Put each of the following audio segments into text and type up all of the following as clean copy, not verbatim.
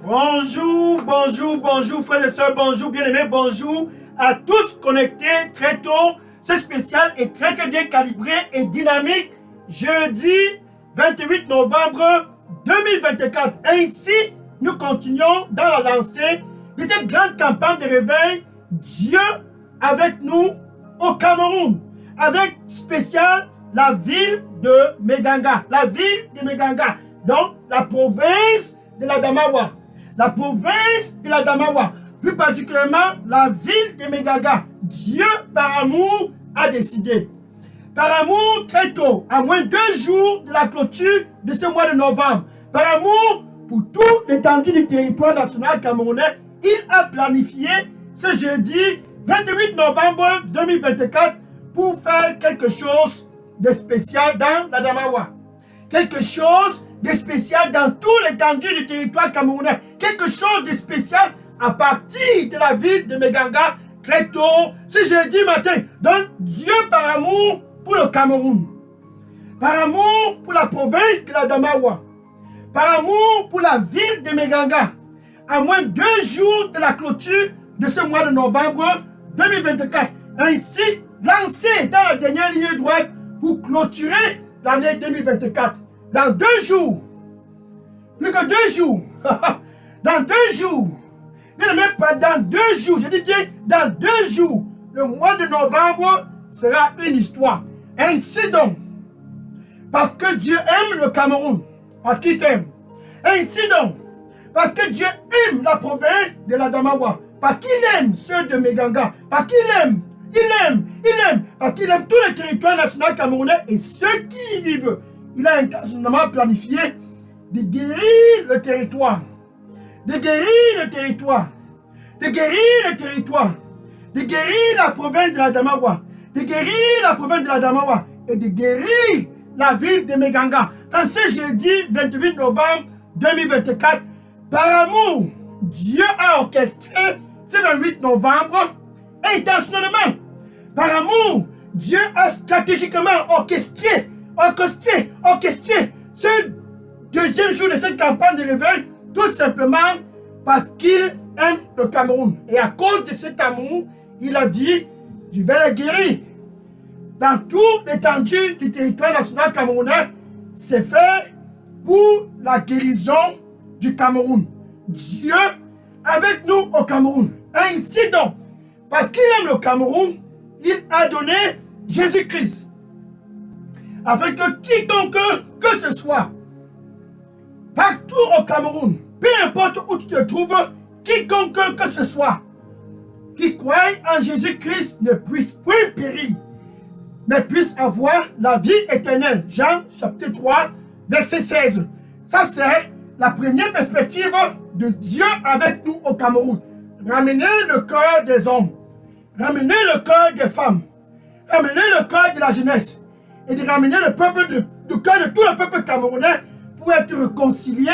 Bonjour, bonjour, bonjour, frères et sœurs, bonjour, bien-aimés, bonjour à tous connectés très tôt. Ce spécial est très bien calibré et dynamique. Jeudi 28 novembre 2024. Ainsi, nous continuons dans la lancée de cette grande campagne de réveil. Dieu avec nous au Cameroun. Avec spécial la ville de Meganga. La ville de Meganga. Donc, la province de la Damawa. La province de la Damawa, plus particulièrement la ville de Meganga. Dieu, par amour, a décidé. Par amour, très tôt, à moins 2 jours de la clôture de ce mois de novembre, par amour pour toute l'étendue du territoire national camerounais, il a planifié ce jeudi 28 novembre 2024 pour faire quelque chose de spécial dans la Damawa. Quelque chose de spécial dans tout l'étendue du territoire camerounais. Quelque chose de spécial à partir de la ville de Meganga, très tôt, ce jeudi matin. Donc, Dieu par amour pour le Cameroun, par amour pour la province de la Damawa, par amour pour la ville de Meganga, à moins 2 jours de la clôture de ce mois de novembre 2024. Ainsi, lancé dans la dernière ligne droite pour clôturer l'année 2024. Dans 2 jours, plus que 2 jours, dans 2 jours, mais même pas dans 2 jours, je dis bien dans 2 jours, le mois de novembre sera une histoire. Ainsi donc, parce que Dieu aime le Cameroun, parce qu'il t'aime. Ainsi donc, parce que Dieu aime la province de la Damawa, parce qu'il aime ceux de Meganga, parce qu'il aime, parce qu'il aime tout le territoire national camerounais et ceux qui y vivent. Il a intentionnellement planifié de guérir le territoire, de guérir le territoire, de guérir le territoire, de guérir la province de la Damawa, de guérir la province de la Damawa et de guérir la ville de Meganga. Dans ce jeudi 28 novembre 2024, par amour, Dieu a orchestré ce 28 novembre intentionnellement. Par amour, Dieu a stratégiquement orchestré ce 2e jour de cette campagne de réveil, tout simplement parce qu'il aime le Cameroun. Et à cause de cet amour, il a dit, je vais les guérir. Dans toute l'étendue du territoire national camerounais, c'est fait pour la guérison du Cameroun. Dieu avec nous au Cameroun. Ainsi donc, parce qu'il aime le Cameroun, il a donné Jésus-Christ. Afin que quiconque que ce soit, partout au Cameroun, peu importe où tu te trouves, quiconque que ce soit, qui croit en Jésus-Christ ne puisse point périr, mais puisse avoir la vie éternelle. Jean chapitre 3, verset 16. Ça c'est la première perspective de Dieu avec nous au Cameroun. Ramener le cœur des hommes, ramener le cœur des femmes, ramener le cœur de la jeunesse, et de ramener le peuple, le cœur de tout le peuple camerounais pour être réconcilié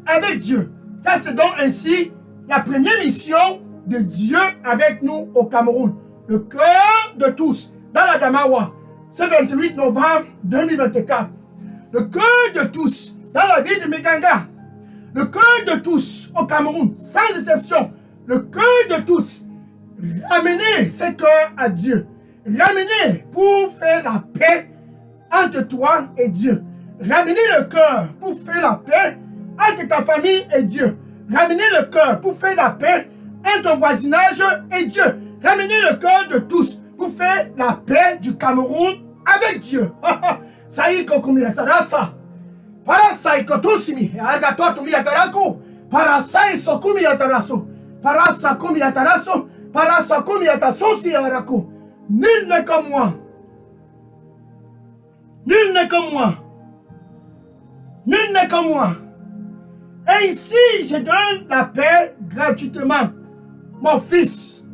avec Dieu. Ça, c'est donc ainsi la première mission de Dieu avec nous au Cameroun. Le cœur de tous, dans la Damawa, ce 28 novembre 2024. Le cœur de tous, dans la ville de Meganga. Le cœur de tous au Cameroun, sans exception. Le cœur de tous, ramener ce cœur à Dieu. Ramener pour faire la paix entre toi et Dieu. Ramener le cœur pour faire la paix entre ta famille et Dieu. Ramener le cœur pour faire la paix entre ton voisinage et Dieu. Ramener le cœur de tous pour faire la paix du Cameroun avec Dieu. Saïko kumia sarasa. Parasai kotusimi. Argato mi atarako. Parasai sokumi ataraso. Parasa kumi ataraso. Parasa kumi atasosi arako. Nul n'est comme moi. Nul n'est comme moi. Nul n'est comme moi. Ainsi, je donne la paix gratuitement. Mon fils,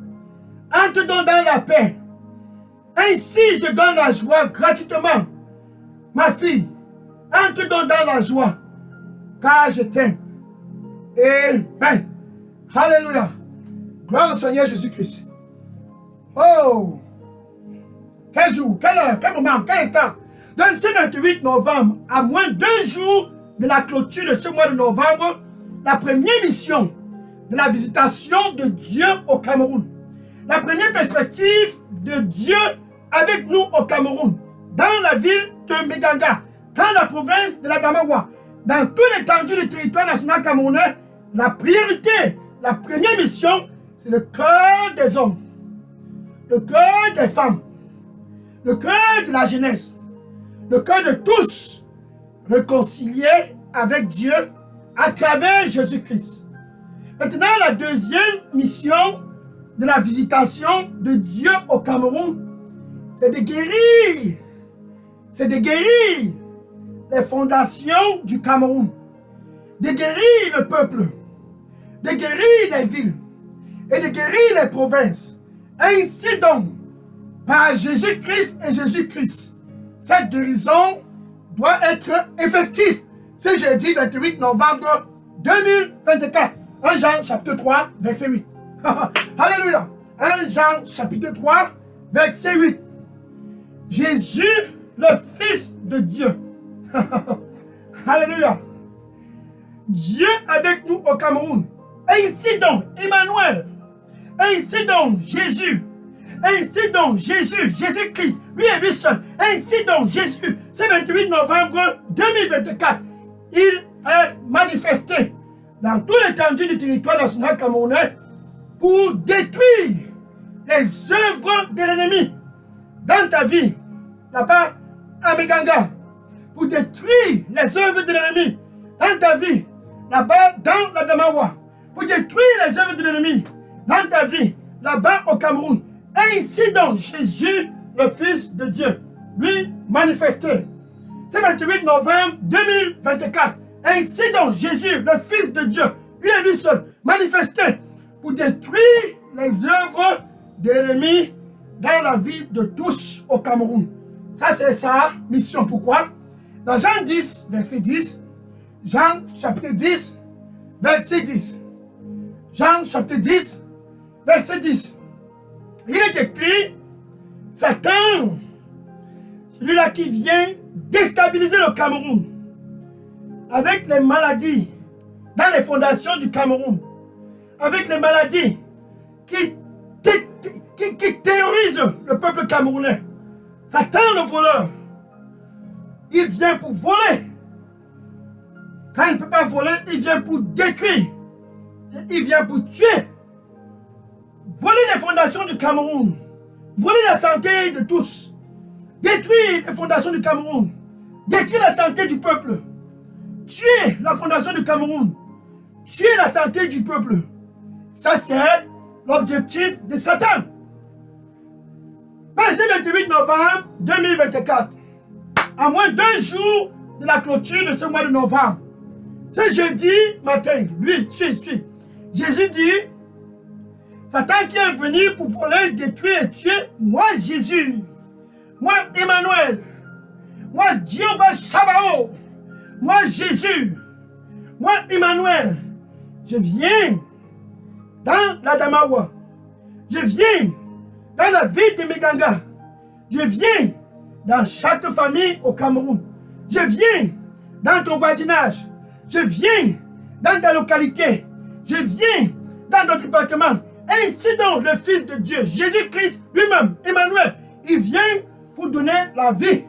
entre donc dans la paix. Ainsi, je donne la joie gratuitement. Ma fille, entre donc dans la joie. Car je t'aime. Amen. Alléluia. Gloire au Seigneur Jésus-Christ. Oh! Quel jour, quelle heure, quel moment, quel instant. Dans ce 28 novembre, à moins 2 jours de la clôture de ce mois de novembre, la première mission de la visitation de Dieu au Cameroun. La première perspective de Dieu avec nous au Cameroun, dans la ville de Meganga, dans la province de la Damawa, dans toute l'étendue du territoire national camerounais, la priorité, la première mission, c'est le cœur des hommes, le cœur des femmes, le cœur de la jeunesse, le cœur de tous réconciliés avec Dieu à travers Jésus-Christ. Maintenant, la deuxième mission de la visitation de Dieu au Cameroun, c'est de guérir les fondations du Cameroun, de guérir le peuple, de guérir les villes et de guérir les provinces. Ainsi donc, par Jésus-Christ et Jésus-Christ, cette guérison doit être effective. C'est jeudi 28 novembre 2024. 1 Jean chapitre 3, verset 8. Alléluia. 1 Jean chapitre 3, verset 8. Jésus, le Fils de Dieu. Alléluia. Dieu avec nous au Cameroun. Ainsi donc, Emmanuel. Ainsi donc, Jésus. Ainsi donc, Jésus-Christ, lui et lui seul. Ainsi donc, Jésus, ce 28 novembre 2024, il est manifesté dans tout l'étendue du territoire national camerounais pour détruire les œuvres de l'ennemi dans ta vie, là-bas à Meganga, pour détruire les œuvres de l'ennemi dans ta vie, là-bas dans la Damawa, pour détruire les œuvres de l'ennemi dans ta vie, là-bas au Cameroun. Ainsi donc, Jésus, le Fils de Dieu, lui manifesté. C'est 28 novembre 2024. Ainsi donc, Jésus, le Fils de Dieu, lui et lui seul, manifesté pour détruire les œuvres de l'ennemi dans la vie de tous au Cameroun. Ça, c'est sa mission. Pourquoi? Dans Jean 10, verset 10, Jean chapitre 10, verset 10. Jean chapitre 10, verset 10. Il est écrit, Satan, celui-là qui vient déstabiliser le Cameroun, avec les maladies dans les fondations du Cameroun, avec les maladies qui terrorisent le peuple camerounais. Satan, le voleur, il vient pour voler. Quand il ne peut pas voler, il vient pour détruire. Il vient pour tuer. Voler les fondations du Cameroun. Voler la santé de tous. Détruire les fondations du Cameroun. Détruire la santé du peuple. Tuer la fondation du Cameroun. Tuer la santé du peuple. Ça, c'est l'objectif de Satan. Passé le 28 novembre 2024, à moins d'un jour de la clôture de ce mois de novembre, ce jeudi matin, suis. Jésus dit, Satan qui est venu pour voler, détruire et tuer, moi Jésus, moi Emmanuel, moi Jéhovah Sabaoth, moi Jésus, moi Emmanuel, je viens dans la Damawa, je viens dans la ville de Meganga, je viens dans chaque famille au Cameroun, je viens dans ton voisinage, je viens dans ta localité, je viens dans ton département. Ainsi donc, le Fils de Dieu, Jésus-Christ lui-même, Emmanuel, il vient pour donner la vie.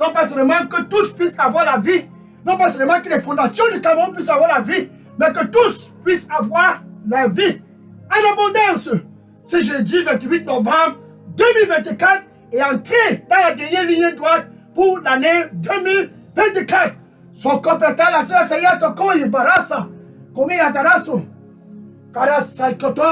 Non pas seulement que tous puissent avoir la vie, non pas seulement que les fondations du Cameroun puissent avoir la vie, mais que tous puissent avoir la vie en abondance. Ce jeudi 28 novembre 2024 est entré dans la dernière ligne droite pour l'année 2024. Son complétant la Seigneur Toko Barasa, comme Yataraso, Karasa Koto,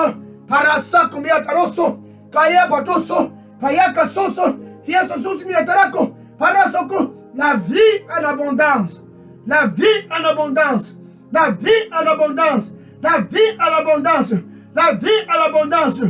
Parasa, comme Yataroso, Kaya Batoso, Payaka Soso, Hiasosus Miatarako, Parasoko, la vie en abondance, la vie en abondance, la vie en abondance, la vie en abondance, la vie en abondance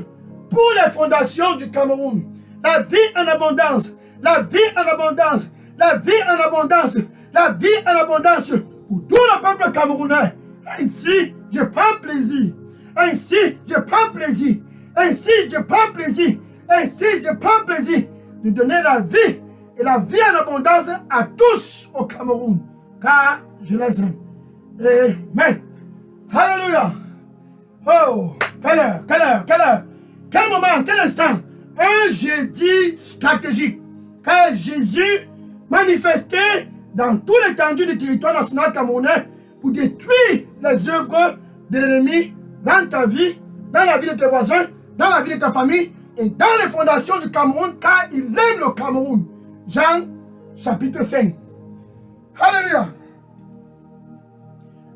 pour les fondations du Cameroun, la vie en abondance, la vie en abondance, la vie en abondance, la vie en abondance pour tout le peuple camerounais. Ainsi, je prends plaisir. Ainsi, je prends plaisir. Ainsi, je prends plaisir. Ainsi, je prends plaisir de donner la vie et la vie en abondance à tous au Cameroun, car je les aime. Amen. Alléluia. Oh, quelle heure, quel moment, quel instant. Un jeudi stratégique. Car Jésus manifestait dans tout l'étendue du territoire national camerounais pour détruire les œuvres de l'ennemi dans ta vie, dans la vie de tes voisins, dans la vie de ta famille et dans les fondations du Cameroun, car il aime le Cameroun. Jean chapitre 5. Alléluia.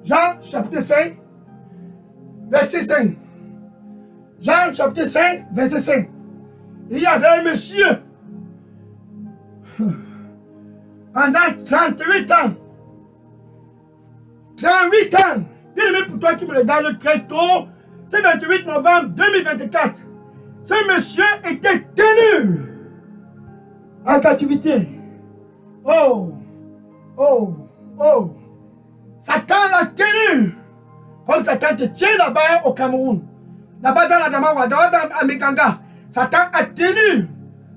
Jean chapitre 5, verset 5. Jean chapitre 5, verset 5. Il y avait un monsieur pendant 38 ans. 38 ans. Bien aimé pour toi qui me regarde très tôt, c'est 28 novembre 2024. Ce monsieur était tenu en captivité. Oh, oh, oh. Satan l'a tenu. Comme Satan te tient là-bas au Cameroun. Là-bas dans la Damawa, dans Amekanga. Satan a tenu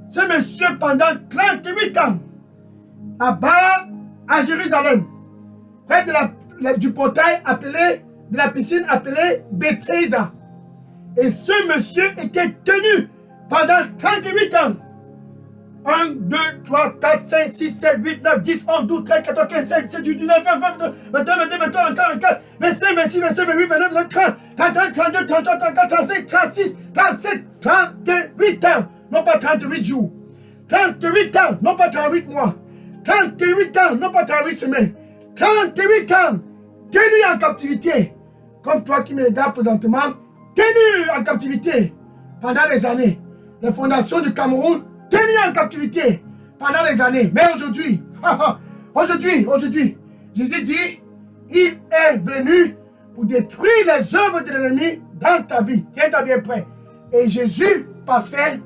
ce monsieur pendant 38 ans. Là-bas à Jérusalem. Près du portail appelé, de la piscine appelée Bethsaida. Et ce monsieur était tenu pendant 38 ans. 1, 2, 3, 4, 5, 6, 7, 8, 9, 10, 11, 12, 13, 14, 15, 16, 17, 18, 19, 20, 22, 22, 23, 24, 25, 26, 27, 28, 29, 30, 31, 32, 33, 34, 35, 36, 37, 38 ans. Non pas 38 jours. 38 ans, non pas 38 mois. 38 ans, non pas 38 semaines. 38 ans, tenu en captivité. Comme toi qui me regardes présentement, tenu en captivité pendant des années. Les fondations du Cameroun, tenu en captivité pendant des années. Mais aujourd'hui, aujourd'hui, Jésus dit, il est venu pour détruire les œuvres de l'ennemi dans ta vie. Tiens-toi bien prêt. Et Jésus passait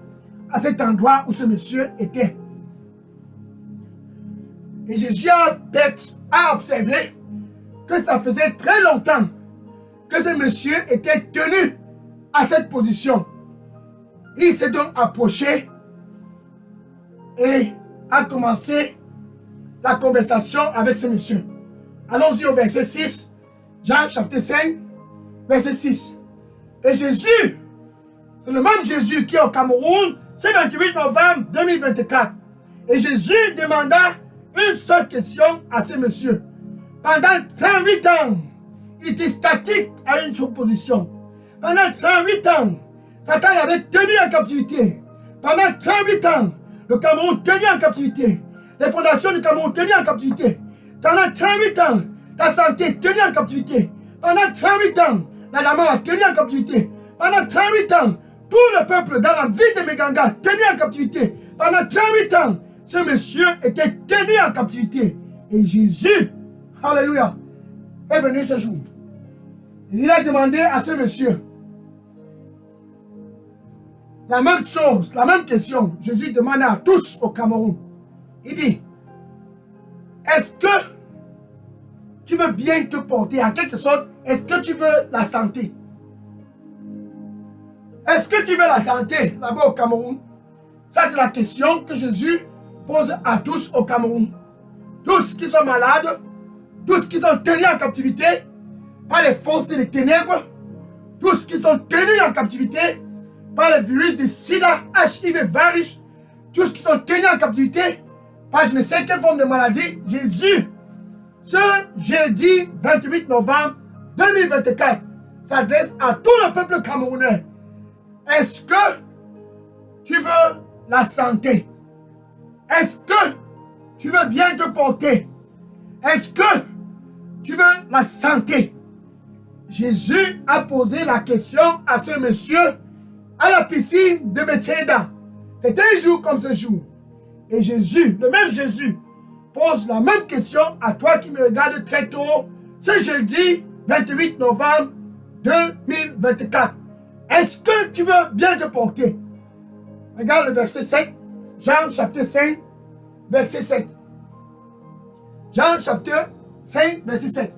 à cet endroit où ce monsieur était. Et Jésus a observé que ça faisait très longtemps que ce monsieur était tenu à cette position. Il s'est donc approché et a commencé la conversation avec ce monsieur. Allons-y au verset 6, Jean chapitre 5, verset 6. Et Jésus, c'est le même Jésus qui est au Cameroun, c'est 28 novembre 2024. Et Jésus demanda une seule question à ce monsieur. Pendant 38 ans, il était statique à une seule position. Pendant 38 ans, Satan l'avait tenu en captivité. Pendant 38 ans, le Cameroun tenu en captivité. Les fondations du Cameroun tenues en captivité. Pendant 38 ans, ta santé tenue en captivité. Pendant 38 ans, la Dama a tenu en captivité. Pendant 38 ans, tout le peuple dans la ville de Meganga tenu en captivité. Pendant 38 ans, ce monsieur était tenu en captivité. Et Jésus, alléluia, est venu ce jour. Il a demandé à ce monsieur la même chose, la même question. Jésus demande à tous au Cameroun. Il dit, est-ce que tu veux bien te porter? En quelque sorte, est-ce que tu veux la santé? Est-ce que tu veux la santé là-bas au Cameroun? Ça, c'est la question que Jésus pose à tous au Cameroun. Tous qui sont malades, tous qui sont tenus en captivité par les forces des ténèbres, tous qui sont tenus en captivité par le virus de sida, HIV, virus, tous qui sont tenus en captivité par je ne sais quelle forme de maladie, Jésus, ce jeudi 28 novembre 2024, s'adresse à tout le peuple camerounais. Est-ce que tu veux la santé? Est-ce que tu veux bien te porter? Est-ce que tu veux la santé? Jésus a posé la question à ce monsieur à la piscine de Bethsaida. C'était un jour comme ce jour. Et Jésus, le même Jésus, pose la même question à toi qui me regardes très tôt, ce jeudi 28 novembre 2024. Est-ce que tu veux bien te porter? Regarde le verset 7, Jean chapitre 5, verset 7. Jean chapitre 5, verset 7.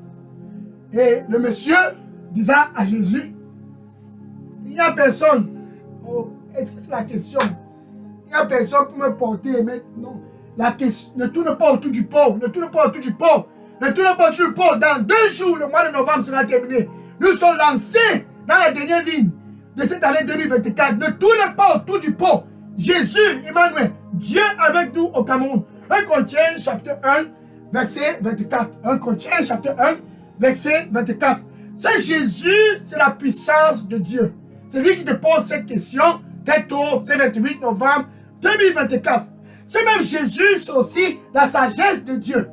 Et le monsieur disait à Jésus, il n'y a personne. Oh, est-ce que c'est la question? Il n'y a personne pour me porter. Mais non, la question, ne tourne pas autour du pot. Ne tourne pas autour du pot. Ne tourne pas autour du pot. Dans 2 jours, le mois de novembre sera terminé. nous sommes lancés dans la dernière ligne de cette année 2024. Ne tournez pas autour du pot. Jésus, Emmanuel, Dieu avec nous au Cameroun. 1 Corinthiens chapitre 1, verset 24. 1 Corinthiens chapitre 1, verset 24. C'est Jésus, c'est la puissance de Dieu. C'est lui qui te pose cette question très tôt, c'est 28 novembre 2024. Ce même Jésus, c'est aussi la sagesse de Dieu.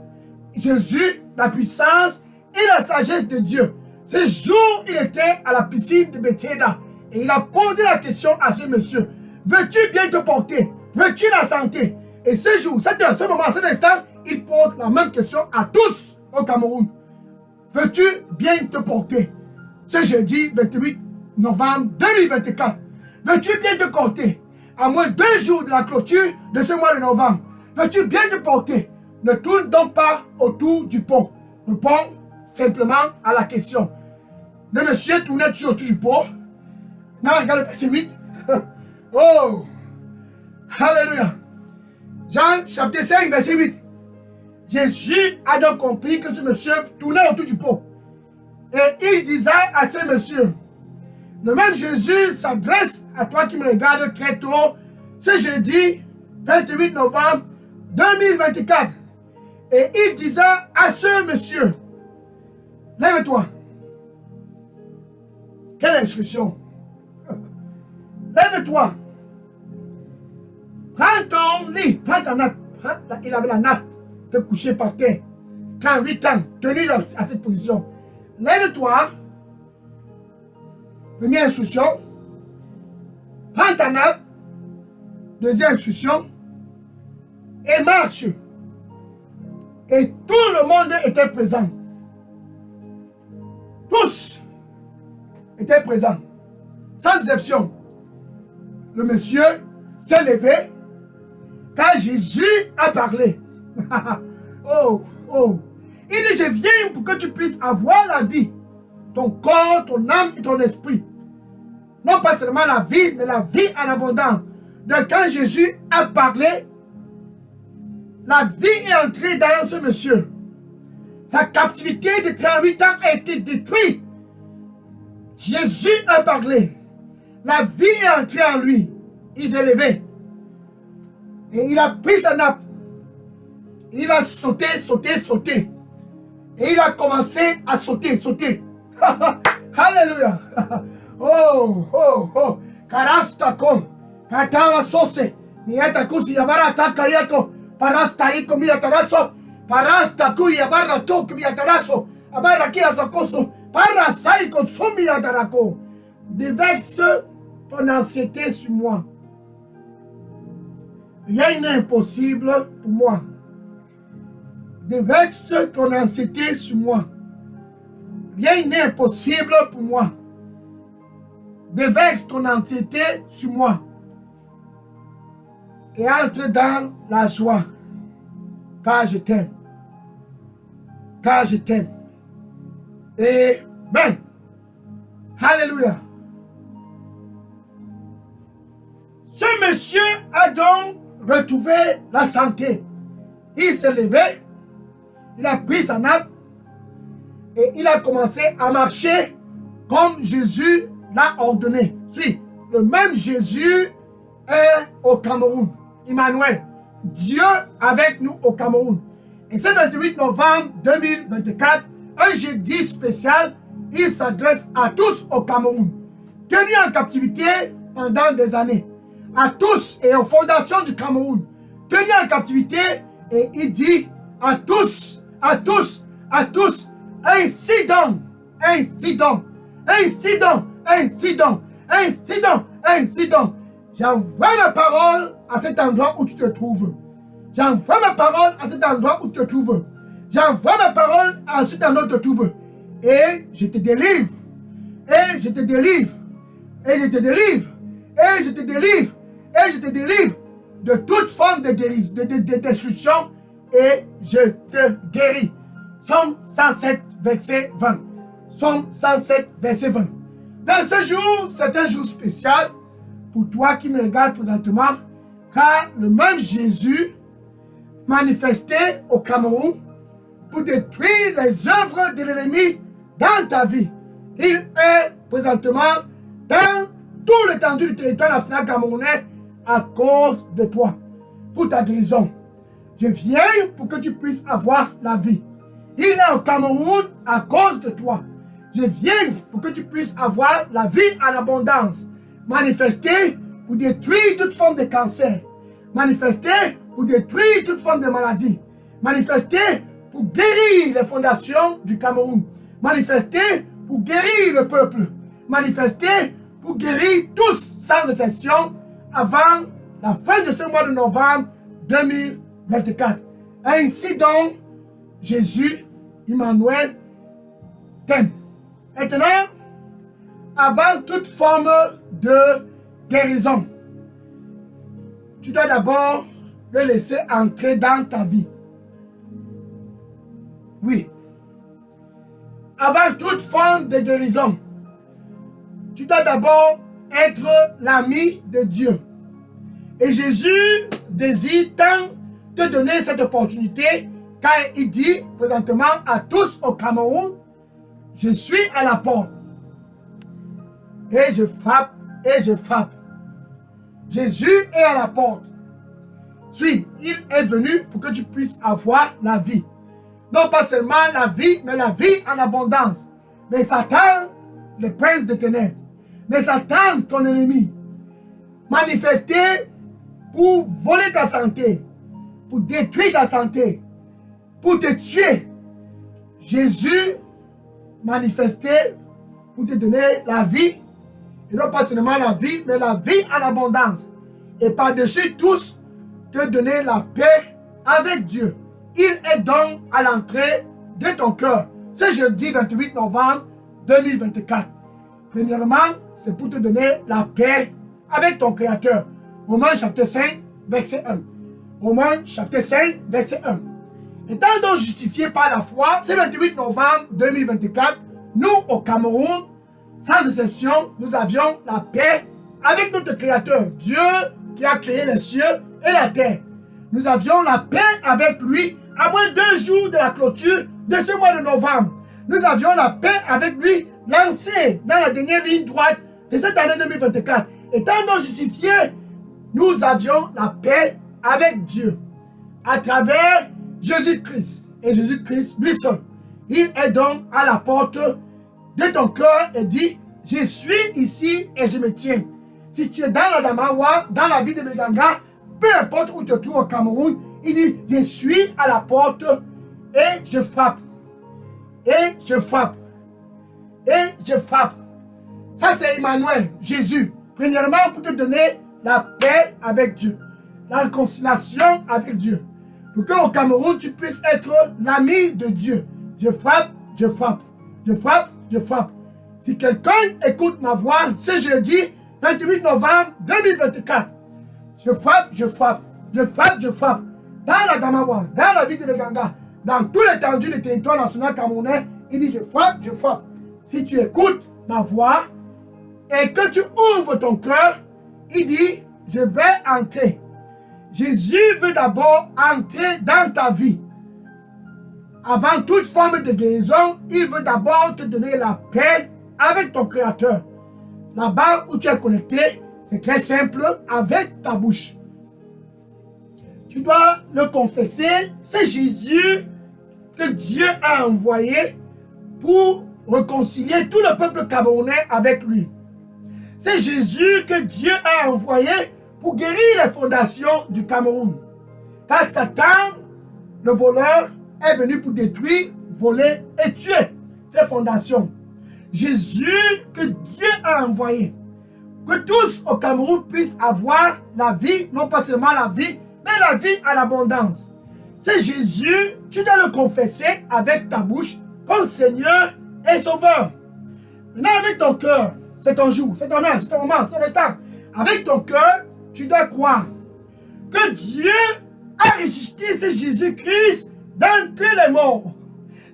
Jésus, la puissance et la sagesse de Dieu. Ce jour, il était à la piscine de Bethesda et il a posé la question à ce monsieur. Veux-tu bien te porter? Veux-tu la santé? Et ce jour, ce moment, cet instant, il pose la même question à tous au Cameroun. Veux-tu bien te porter? Ce jeudi 28 novembre 2024. Veux-tu bien te porter? À moins 2 jours de la clôture de ce mois de novembre. Veux-tu bien te porter? Ne tourne donc pas autour du pot. Réponds simplement à la question. Le monsieur tournait toujours autour du pot. Maintenant, regarde le verset 8. Oh! Alléluia! Jean chapitre 5, verset 8. Jésus a donc compris que ce monsieur tournait autour du pot. Et il disait à ce monsieur, le même Jésus s'adresse à toi qui me regarde très tôt, ce jeudi 28 novembre 2024. Et il disait à ce monsieur, lève-toi. Quelle instruction? Lève-toi. Prends ton lit, prends ta nappe. Il avait la nappe, te coucher par terre. 38 ans, tenu à cette position. Lève-toi. Première instruction. Prends ta nappe. Deuxième instruction. Et marche. Et tout le monde était présent. Tous étaient présents. Sans exception. Le monsieur s'est levé quand Jésus a parlé. Oh, oh. Il dit, je viens pour que tu puisses avoir la vie. Ton corps, ton âme et ton esprit. Non pas seulement la vie, mais la vie en abondance. Donc quand Jésus a parlé, la vie est entrée dans ce monsieur. Sa captivité de 38 ans a été détruite. Jésus a parlé. La vie est entrée en lui. Il s'est levé. Et il a pris sa nappe. Il a sauté, sauté, sauté. Et il a commencé à sauter, sauter. Alléluia. Oh, oh, oh. Karastako. Katara sose. Nieta kusi yabara takayato. Parasta iko miyataraso. Parasta kuyabara toku miyataraso. Amara kia sakoso. Parasai konsumi yatarako. Déverse ton anxiété sur moi. Rien n'est impossible pour moi. Déverse ton anxiété sur moi. Rien n'est impossible pour moi. Déverse ton anxiété sur moi. Et entre dans la joie. Car je t'aime. Car je t'aime. Amen. Alléluia. Ce monsieur a donc retrouvé la santé. Il s'est levé. Il a pris sa nappe. Et il a commencé à marcher comme Jésus l'a ordonné. Suis, le même Jésus est au Cameroun. Emmanuel, Dieu avec nous au Cameroun. Et ce 28 novembre 2024, un jeudi spécial, il s'adresse à tous au Cameroun, tenus en captivité pendant des années. À tous et aux fondations du Cameroun, tenus en captivité, et il dit à tous, à tous, à tous, ainsi donc, ainsi donc, ainsi donc, ainsi donc, ainsi donc, ainsi donc. J'envoie ma parole à cet endroit où tu te trouves. J'envoie ma parole à cet endroit où tu te trouves. J'envoie ma parole à cet endroit où tu te trouves. Et je te délivre. Et je te délivre. Et je te délivre. Et je te délivre. Et je te délivre de toute forme de destruction. Et je te guéris. Psaume 107, verset 20. Psaume 107, verset 20. Dans ce jour, c'est un jour spécial pour toi qui me regardes présentement, car le même Jésus manifesté au Cameroun pour détruire les œuvres de l'ennemi dans ta vie Il est présentement dans tout l'étendue du territoire national camerounais à cause de toi, pour ta guérison. Je viens pour que tu puisses avoir la vie. Il est au Cameroun à cause de toi. Je viens pour que tu puisses avoir la vie en abondance. Manifester pour détruire toute forme de cancer. Manifester pour détruire toute forme de maladie. Manifester pour guérir les fondations du Cameroun. Manifester pour guérir le peuple. Manifester pour guérir tous sans exception avant la fin de ce mois de novembre 2024. Ainsi donc, Jésus, Emmanuel, t'aime. Maintenant, avant toute forme de guérison, tu dois d'abord le laisser entrer dans ta vie. Oui. Avant toute forme de guérison, tu dois d'abord être l'ami de Dieu. Et Jésus désire tant te donner cette opportunité car il dit présentement à tous au Cameroun, je suis à la porte. Et je frappe, et je frappe. Jésus est à la porte. Oui, il est venu pour que tu puisses avoir la vie. Non pas seulement la vie, mais la vie en abondance. Mais Satan, le prince des ténèbres, mais Satan, ton ennemi, manifesté pour voler ta santé, pour détruire ta santé, pour te tuer. Jésus manifesté pour te donner la vie, et non pas seulement la vie, mais la vie en abondance. Et par-dessus tous, te donner la paix avec Dieu. Il est donc à l'entrée de ton cœur. Ce jeudi 28 novembre 2024. Premièrement, c'est pour te donner la paix avec ton Créateur. Romains chapitre 5, verset 1. Romains chapitre 5, verset 1. Étant donc justifiés par la foi, ce 28 novembre 2024, nous au Cameroun, sans exception, nous avions la paix avec notre Créateur, Dieu qui a créé les cieux et la terre. Nous avions la paix avec lui à moins d'un jour de la clôture de ce mois de novembre. Nous avions la paix avec lui lancée dans la dernière ligne droite de cette année 2024. Étant donc justifiés, nous avions la paix avec Dieu à travers Jésus-Christ. Et Jésus-Christ lui seul. Il est donc à la porte de ton cœur et dit, je suis ici et je me tiens. Si tu es dans la Damawa, dans la ville de Meganga, peu importe où tu te trouves au Cameroun, il dit, je suis à la porte et je frappe. Et je frappe. Et je frappe. Ça c'est Emmanuel, Jésus. Premièrement, pour te donner la paix avec Dieu. La réconciliation avec Dieu. Pour qu'au Cameroun, tu puisses être l'ami de Dieu. Je frappe, je frappe. Je frappe, je frappe. Si quelqu'un écoute ma voix ce jeudi 28 novembre 2024, je frappe, je frappe. Je frappe, je frappe. Dans la Damawa, dans la ville de Meganga, dans tout l'étendue du territoire national camerounais, il dit je frappe, je frappe. Si tu écoutes ma voix et que tu ouvres ton cœur, il dit je vais entrer. Jésus veut d'abord entrer dans ta vie. Avant toute forme de guérison, il veut d'abord te donner la paix avec ton Créateur. Là-bas où tu es connecté, c'est très simple, avec ta bouche. Tu dois le confesser, c'est Jésus que Dieu a envoyé pour réconcilier tout le peuple camerounais avec lui. C'est Jésus que Dieu a envoyé pour guérir les fondations du Cameroun. Car Satan, le voleur, est venu pour détruire, voler et tuer ces fondations. Jésus que Dieu a envoyé, que tous au Cameroun puissent avoir la vie, non pas seulement la vie, mais la vie à l'abondance. C'est Jésus, tu dois le confesser avec ta bouche comme Seigneur et Sauveur. Maintenant avec ton cœur, c'est ton jour, c'est ton heure, c'est ton moment, c'est ton temps. Avec ton cœur, tu dois croire que Dieu a ressuscité ce Jésus-Christ d'entre les morts.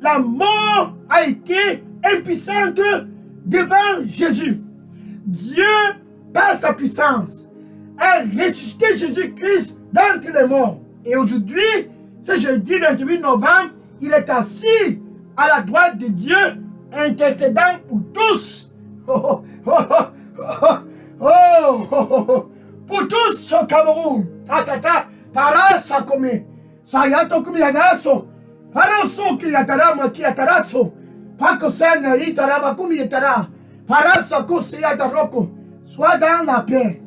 La mort a été impuissante devant Jésus. Dieu, par sa puissance, a ressuscité Jésus-Christ d'entre les morts. Et aujourd'hui, ce jeudi 28 novembre, il est assis à la droite de Dieu intercédant pour tous. Pour tous au Cameroun. Para sakome. Sayato kumi yataraso. Para soki yatara maki yataraso. Pako sena itara bakumi yatara. Para sako yataroko. Sois dans la paix.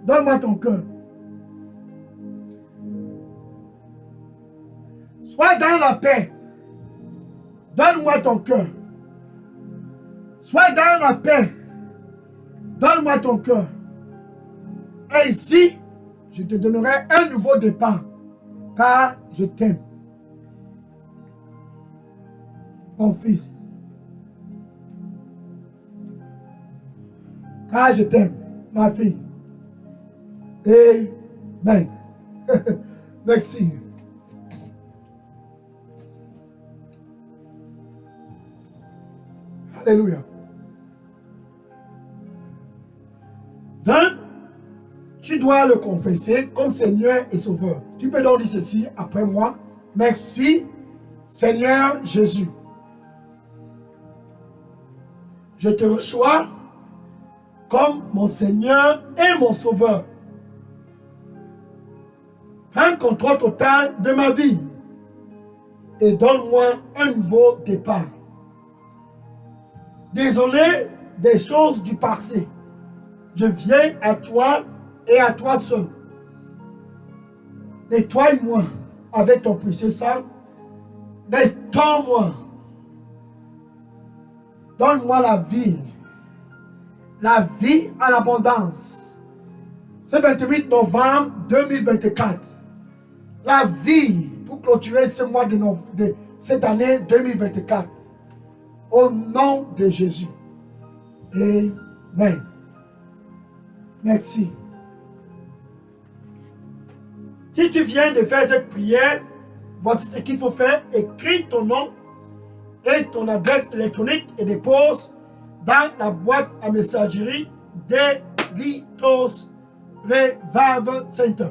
Donne-moi ton cœur. Sois dans la paix. Donne-moi ton cœur. Sois dans la paix. Donne-moi ton cœur. Ainsi, je te donnerai un nouveau départ, car je t'aime. Mon fils. Car je t'aime, ma fille. Amen. Merci. Alléluia. Donc, tu dois le confesser comme Seigneur et Sauveur. Tu peux donc dire ceci après moi. Merci, Seigneur Jésus. Je te reçois comme mon Seigneur et mon Sauveur. Prends contrôle total de ma vie et donne-moi un nouveau départ. Désolé des choses du passé. Je viens à toi et à toi seul. Nettoie-moi avec ton précieux sang. Restaure-moi. Donne-moi la vie en abondance. Ce 28 novembre 2024, la vie pour clôturer ce mois de cette année 2024. Au nom de Jésus. Amen. Merci. Si tu viens de faire cette prière, voici ce qu'il faut faire. Écris ton nom et ton adresse électronique et dépose dans la boîte à messagerie des Litos Revival Center.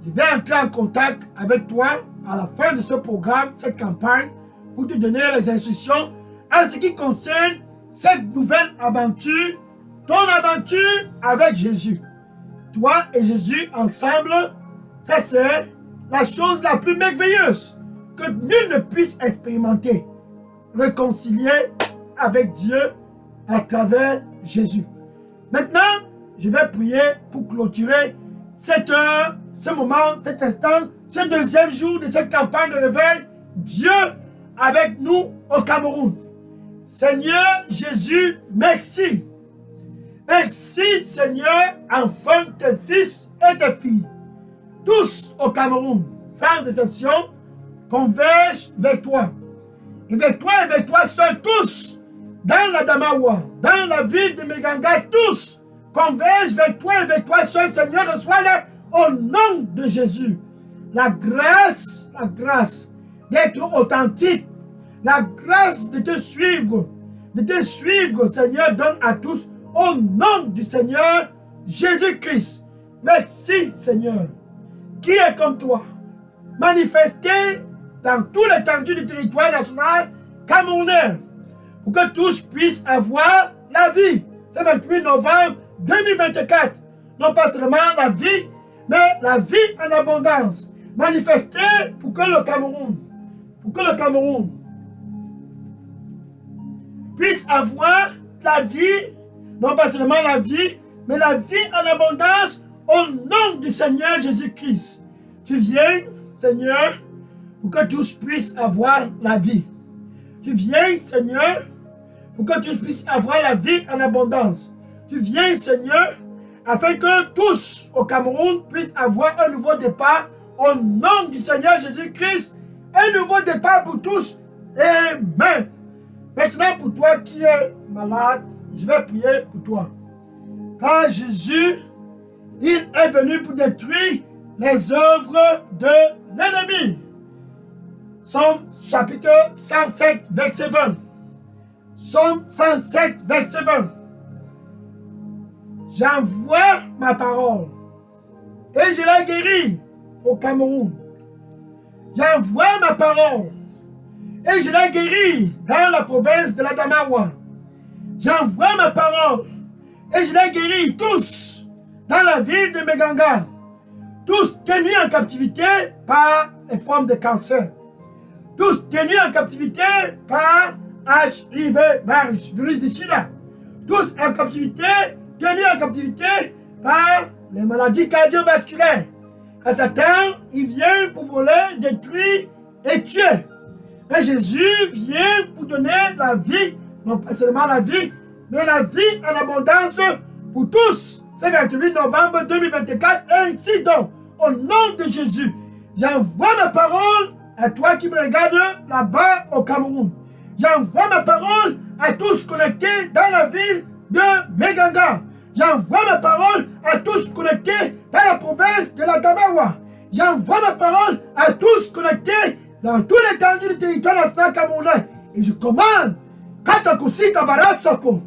Je vais entrer en contact avec toi à la fin de ce programme, cette campagne, pour te donner les instructions en ce qui concerne cette nouvelle aventure, ton aventure avec Jésus. Toi et Jésus ensemble, ça c'est la chose la plus merveilleuse que nul ne puisse expérimenter. Réconcilier avec Dieu à travers Jésus. Maintenant, je vais prier pour clôturer cette heure, ce moment, cet instant, ce deuxième jour de cette campagne de réveil. Dieu avec nous au Cameroun. Seigneur Jésus, merci. Merci Seigneur, enfin tes fils et tes filles, tous au Cameroun, sans exception, convergent vers toi. Et vers toi seuls, tous, dans la Damawa, dans la ville de Meganga, tous convergent vers toi seul, Seigneur, reçois-les au nom de Jésus. La grâce d'être authentique, la grâce de te suivre, Seigneur, donne à tous au nom du Seigneur Jésus-Christ. Merci, Seigneur. Qui est comme toi? Manifesté dans tout l'étendue du territoire national camerounais, pour que tous puissent avoir la vie. C'est 28 novembre 2024. Non pas seulement la vie, mais la vie en abondance. Manifestée pour que le Cameroun puisse avoir la vie, non pas seulement la vie, mais la vie en abondance au nom du Seigneur Jésus-Christ. Tu viens, Seigneur, pour que tous puissent avoir la vie. Tu viens, Seigneur, pour que tous puissent avoir la vie en abondance. Tu viens, Seigneur, afin que tous au Cameroun puissent avoir un nouveau départ au nom du Seigneur Jésus-Christ. Un nouveau départ pour tous. Amen. Maintenant, pour toi qui es malade, je vais prier pour toi. Car Jésus, il est venu pour détruire les œuvres de l'ennemi. Somme chapitre 107, verset 20. Somme 107, verset 20. J'envoie ma parole et je la guéris au Cameroun. J'envoie ma parole et je l'ai guéri dans la province de l'Adamawa. J'envoie ma parole et je l'ai guéri tous dans la ville de Meganga, tous tenus en captivité par les formes de cancer, tous tenus en captivité par HIV, virus du sida, tous en captivité, tenus en captivité par les maladies cardiovasculaires. Quand Satan, il vient pour voler, détruire et tuer. Et Jésus vient pour donner la vie, non pas seulement la vie, mais la vie en abondance pour tous. C'est le 28 novembre 2024, ainsi donc, au nom de Jésus, j'envoie ma parole à toi qui me regardes là-bas au Cameroun. J'envoie ma parole à tous connectés dans la ville de Meganga. J'envoie ma parole à tous connectés dans la province de l'Adamawa. J'envoie ma parole à tous connectés dans tout l'étendue du territoire national camerounais. Et je commande, Katakusi Kabaratsako,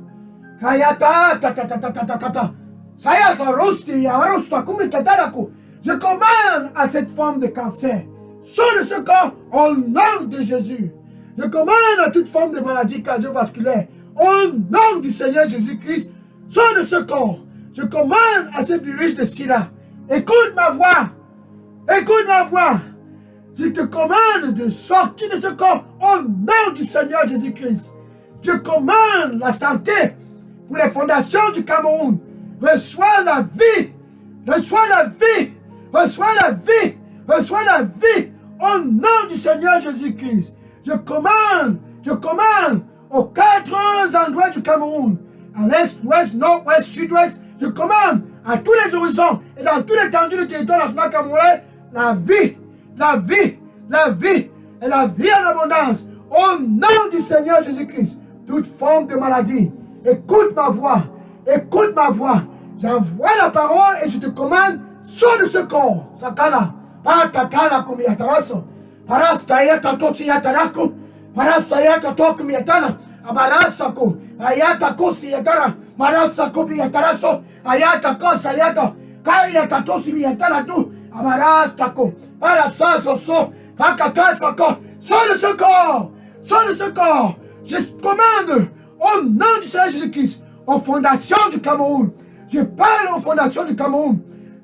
Kayata, Tata, Sayasa Rosti, Yarosta, Kumitadarako. Je commande à cette forme de cancer, sors de ce corps au nom de Jésus. Je commande à toute forme de maladie cardiovasculaire, au nom du Seigneur Jésus-Christ, sors de ce corps. Je commande à ce virus de sida. Écoute ma voix. Écoute ma voix. Je te commande de sortir de ce corps au nom du Seigneur Jésus-Christ. Je commande la santé pour les fondations du Cameroun. Reçois la vie. Reçois la vie. Reçois la vie. Reçois la vie au nom du Seigneur Jésus-Christ. Je commande aux 4 endroits du Cameroun, à l'est, l'ouest, nord-ouest, sud-ouest, je commande à tous les horizons et dans tout l'étendue du territoire national camerounais, la vie, la vie, la vie et la vie en abondance. Au nom du Seigneur Jésus-Christ, toute forme de maladie, écoute ma voix, écoute ma voix. J'envoie la parole et je te commande, sors de ce corps, Sakala, Patakala comme Yataraso, Parastayaka Totiyatarako, Parasayaka Tokumiyatana, Abarasako, Ayata Kosi Yatara, Marasako Biyataraso, Ayata Kosayaka, Kayaka Tosiyatana, Abarastako, Parasaso, Pakakasako, sors de ce corps, sors de ce corps. Je commande au nom du Seigneur Jésus-Christ, aux fondations du Cameroun. Je parle aux fondations du Cameroun.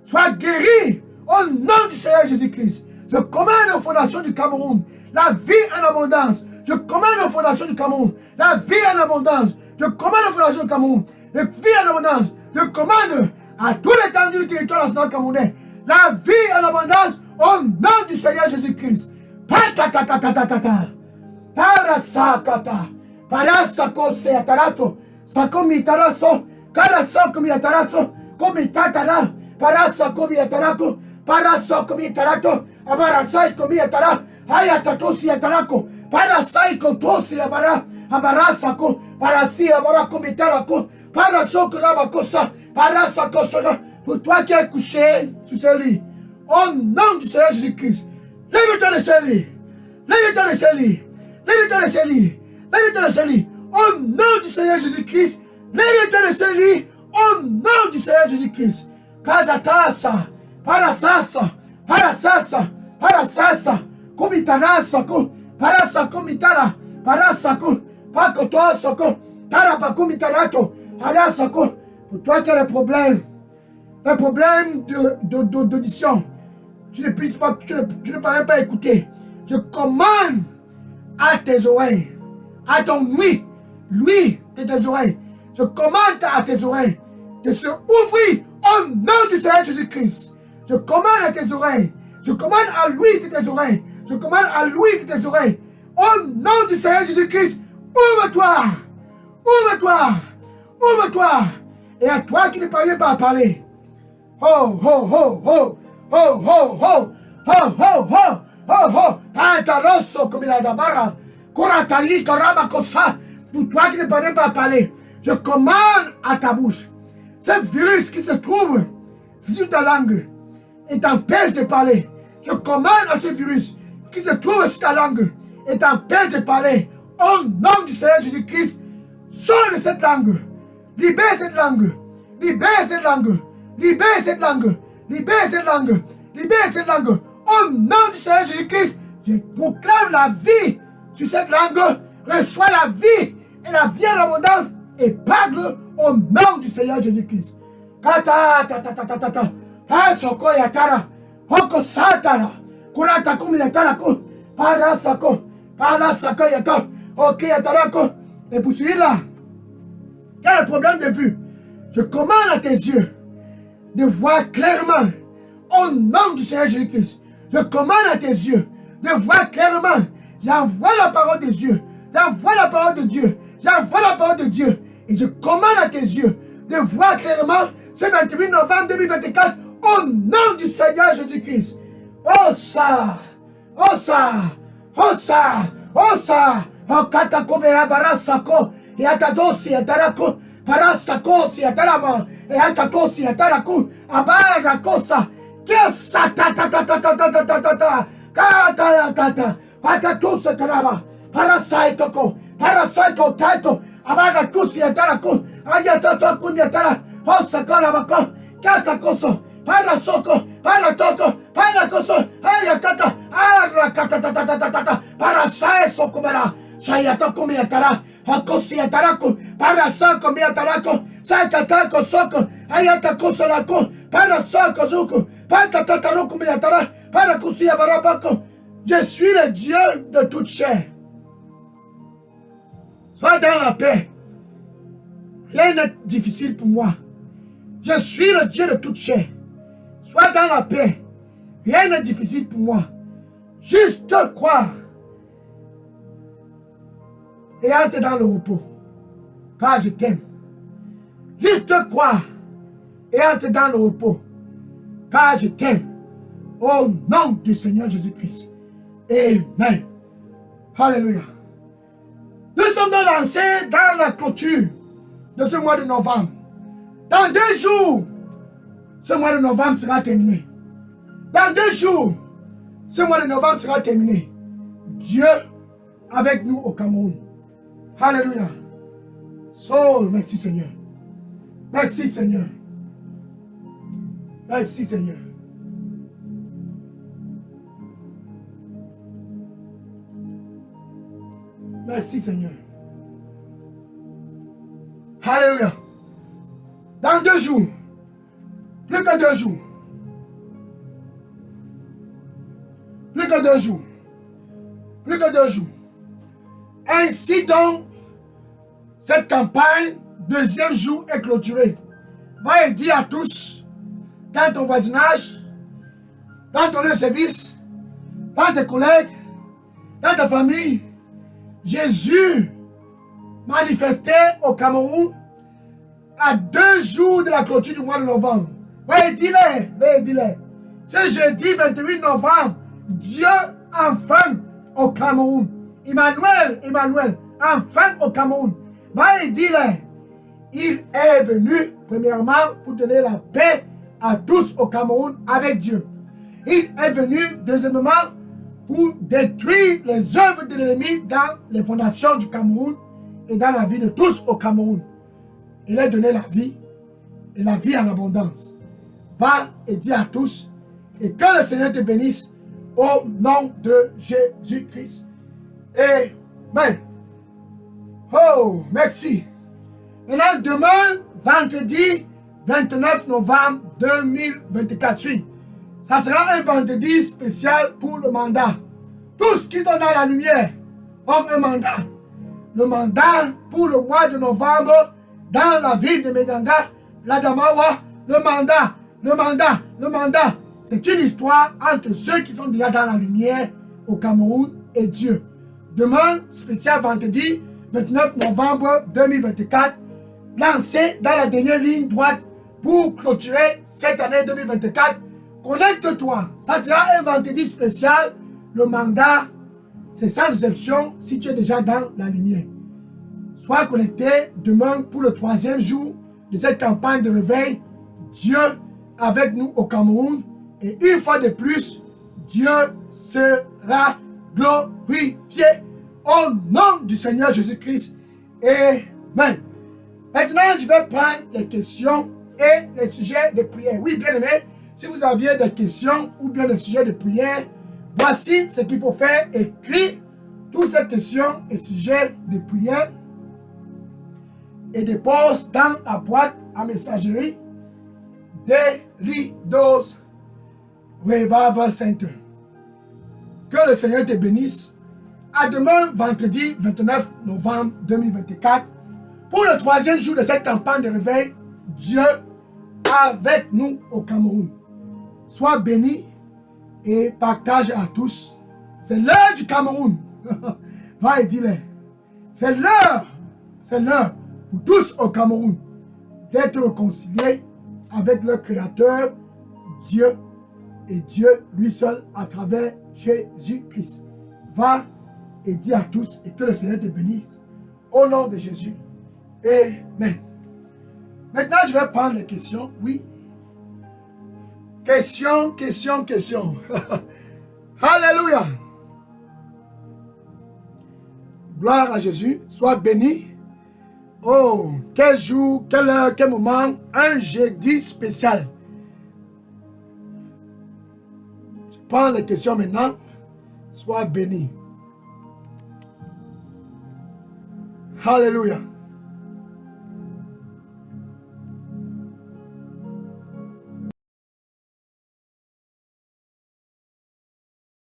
Sois guéri au nom du Seigneur Jésus-Christ. Je commande aux fondations du Cameroun la vie en abondance. Je commande aux fondations du Cameroun la vie en abondance. Je commande aux fondations du Cameroun la vie en abondance. Je commande à tout l'étendue du territoire national camerounais la vie en abondance au nom du Seigneur Jésus-Christ. Patatatatata. Tarasakata. Parasako seatarato. Sakomitaraso. Karasako miataraso. Komitatara. Parasako miatarako. Parasako miatarato. Abarasai komiatara. Ayatato siatarako. Parasai kotosi abara. Abarasako. Parasi abarako mitarako. Parasoko rabakosa. Parasako soga. Pour toi qui es couché sur ce lit, au nom du Seigneur Jésus-Christ, lève-toi de ce lit. Lève-toi de ce lit. Lève-toi de ce lit. Lève-toi de ce lit. Au nom du Seigneur Jésus-Christ, lève-toi de ce lit. Au nom du Seigneur Jésus-Christ. Kadatasa, parasasa, parasasa, parasasa, komitarasa, parasa mitara, parasako, pakotosako, tarapakomitarato, parasako. Pour toi qui as des problèmes, d'audition, tu ne parles pas écouter. Je commande à tes oreilles, à ton lui de tes oreilles. Je commande à tes oreilles de se ouvrir au nom du Seigneur Jésus-Christ. Je commande à tes oreilles. Je commande à lui de tes oreilles. Je commande à lui de tes oreilles. Au nom du Seigneur Jésus-Christ, ouvre-toi. Ouvre-toi. Ouvre-toi. Et à toi qui ne parviens pas à parler. Ho, ho, ho, ho. Ho, ho, ho. Ho, ho, ho. Ho, ho. Antarosso comme il a d'abara. Koratali, karama, kosa. Pour toi qui ne parviens pas à parler, je commande à ta bouche. Ce virus qui se trouve sur ta langue et t'empêche de parler. Je commande à ce virus qui se trouve sur ta langue et t'empêche de parler. Au nom du Seigneur Jésus-Christ, sors de cette langue. Libère cette langue. Libère cette langue. Libère cette langue. Libère cette langue. Libère cette langue. Au nom du Seigneur Jésus-Christ, je proclame la vie sur cette langue, reçois la vie et la vie en abondance et parle au nom du Seigneur Jésus-Christ. Kata, ta, ta, ta, ta, ta, ta. Ha, soko yatara. Hoko satara. Kurata kumi yatara ko. Para sako. Para sako yatara. Ok yatara ko. Et pour celui-là, qui a le problème de vue, je commande à tes yeux de voir clairement au nom du Seigneur Jésus-Christ. Je commande à tes yeux de voir clairement. J'envoie la parole de Dieu. J'envoie la parole de Dieu. J'envoie la parole de Dieu. Et je commande à tes yeux de voir clairement ce 28 novembre 2024 au nom du Seigneur Jésus-Christ. Oh ça! Oh ça! Oh ça! Oh ça! Oh katakobera barasako. Et atadosi atarako. Parasako si atarama. Et atatosi ataraku. Abara kosa. Kesa ta ta ta ta ta ta ta ta ta ta. Kata ta ta. Atatosi tarama. Parasaitoko. Parasaito taito. Abara kusi ataraku. Ayatato kunyatara. Osakara bako. Kata koso. Parasoko. Paratoko. Parakoso. Ayakata. Arakata ta ta ta ta ta ta. Parasaito kumara. Sayatoko miyatara. Hakosi atarako. Parasako miyatarako. Saikatako soko. Ayatako solako. Parasako zuko. Pantataroko miyatara. Parakusi abarabako. Je suis le Dieu de toute chair. Sois dans la paix. Rien n'est difficile pour moi. Je suis le Dieu de toute chair. Sois dans la paix. Rien n'est difficile pour moi. Juste croire. Et entre dans le repos. Car je t'aime. Juste croire. Et entre dans le repos. Car je t'aime. Au nom du Seigneur Jésus-Christ. Amen. Alléluia. Nous sommes donc lancés dans la clôture de ce mois de novembre. Dans 2 jours, ce mois de novembre sera terminé. Dans 2 jours, ce mois de novembre sera terminé. Dieu avec nous au Cameroun. Alléluia. Oh, merci Seigneur. Merci Seigneur. Merci Seigneur. Merci Seigneur. Alléluia. Dans 2 jours, plus que 2 jours, plus que 2 jours, plus que 2 jours. Ainsi donc, cette campagne, 2e jour est clôturée. Va et dis à tous, dans ton voisinage, dans ton lieu de service, dans tes collègues, dans ta famille, Jésus manifesté au Cameroun à 2 jours de la clôture du mois de novembre. Oui, dis-le. Ce jeudi 28 novembre, Dieu enfin au Cameroun. Emmanuel, enfin au Cameroun. Va et dis-le. Il est venu, premièrement, pour donner la paix à tous au Cameroun avec Dieu. Il est venu, deuxièmement, pour détruire les œuvres de l'ennemi dans les fondations du Cameroun et dans la vie de tous au Cameroun. Il a donné la vie et la vie en abondance. Va et dis à tous et que le Seigneur te bénisse au nom de Jésus-Christ. Amen. Oh, merci. Maintenant, demain, vendredi 29 novembre 2024, ça sera un vendredi spécial pour le mandat. Tous qui sont dans la lumière ont un mandat. Le mandat pour le mois de novembre dans la ville de Meganga, l'Adamawa, le mandat. C'est une histoire entre ceux qui sont déjà dans la lumière au Cameroun et Dieu. Demain, spécial vendredi 29 novembre 2024, lancé dans la dernière ligne droite pour clôturer cette année 2024. Connecte-toi, ça sera un vendredi spécial. Le mandat, c'est sans exception si tu es déjà dans la lumière. Sois connecté demain pour le 3e jour de cette campagne de réveil. Dieu avec nous au Cameroun. Et une fois de plus, Dieu sera glorifié au nom du Seigneur Jésus-Christ. Amen. Maintenant, je vais prendre les questions et les sujets de prière. Oui, bien aimé, si vous aviez des questions ou bien des sujets de prière, voici ce qu'il faut faire. Écris toutes ces questions et sujets de prière et de postes dans la boîte à messagerie des Leaders Revival Center. Que le Seigneur te bénisse. À demain, vendredi 29 novembre 2024, pour le 3e jour de cette campagne de réveil, Dieu avec nous au Cameroun. Sois béni et partage à tous. C'est l'heure du Cameroun. Va et dis-le. C'est l'heure pour tous au Cameroun d'être réconciliés avec le Créateur, Dieu, et Dieu lui seul à travers Jésus-Christ. Va et dis à tous et que le Seigneur te bénisse. Au nom de Jésus. Amen. Maintenant, je vais prendre les questions. Oui. Question. Alléluia. Gloire à Jésus. Sois béni. Oh, quel jour, quelle heure, quel moment. Un jeudi spécial. Je prends les questions maintenant. Sois béni. Alléluia.